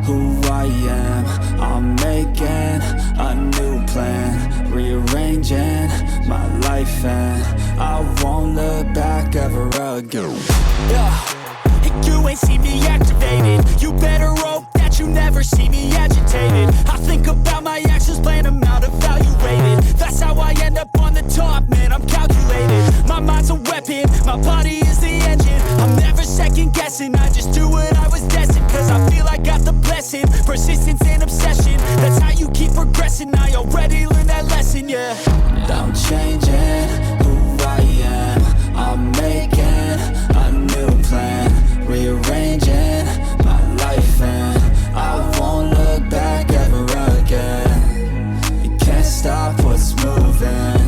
who I am. I'm making a new plan, rearranging my life, and I won't look back ever again. Yeah. You ain't see me activated. You better hope that you never see me agitated. I think about my actions, plan them out, evaluated. That's how I end up on the top, man, I'm calculated. My mind's a weapon, my body is the engine. I'm never second guessing, I just do what I was destined. Cause I feel I got the blessing, persistence and obsession. That's how you keep progressing, I already learned that lesson, yeah. I'm changing who I am. I'm making a new plan, rearranging my life, and I won't look back ever again. You can't stop what's moving.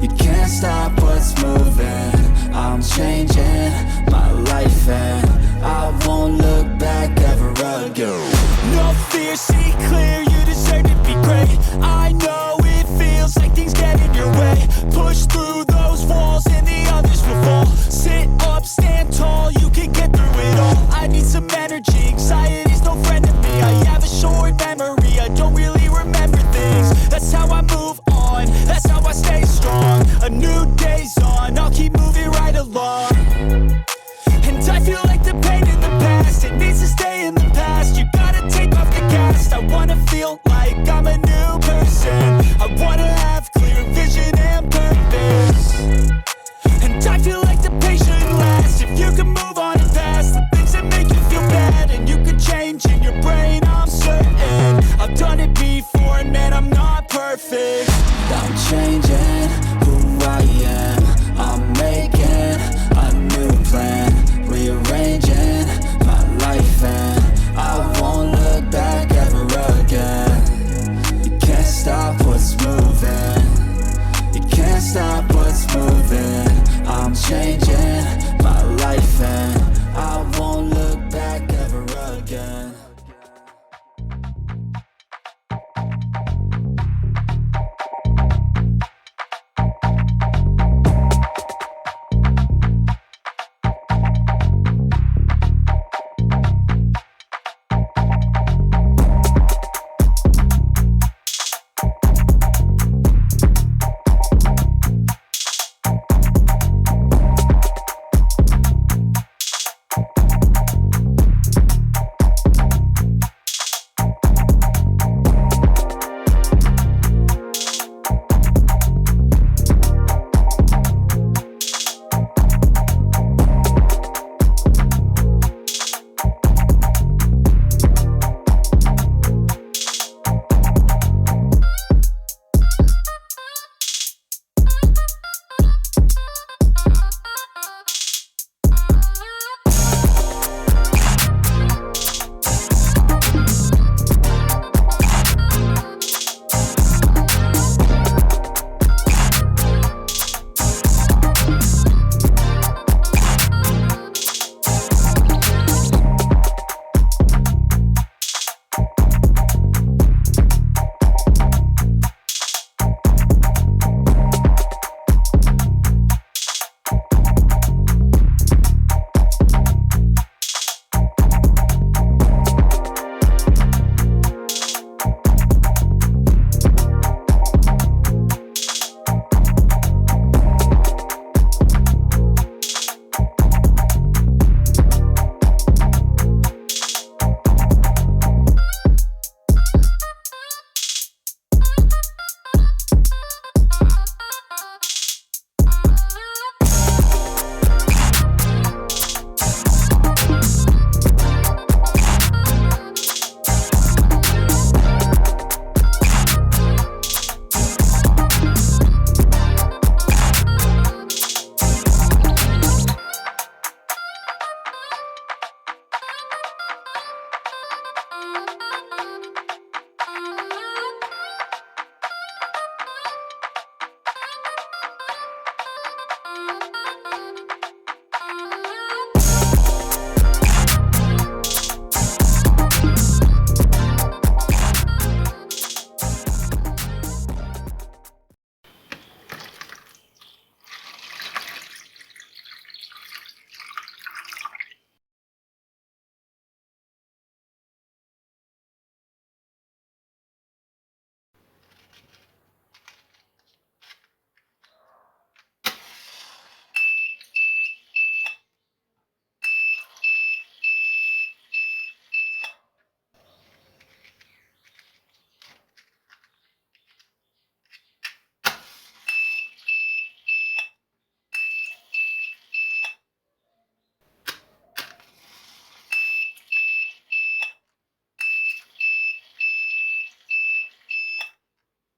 You can't stop what's moving. I'm changing my life, and I won't look back ever again. No fear, see clear, you deserve to be great. I know it feels like things get in your way. Push through those walls and the others will fall. Sit up, stand tall, you can get through it all. I need some energy, anxiety's no friend to me. I have a short memory, I don't really remember things. That's how I move on, that's how I stay strong. A new day's on, I'll keep moving right along. And I feel like the pain in the past, it needs to stay in the past. You gotta take off the cast. I wanna feel like I'm a new person. I wanna have clear vision and purpose. And I feel like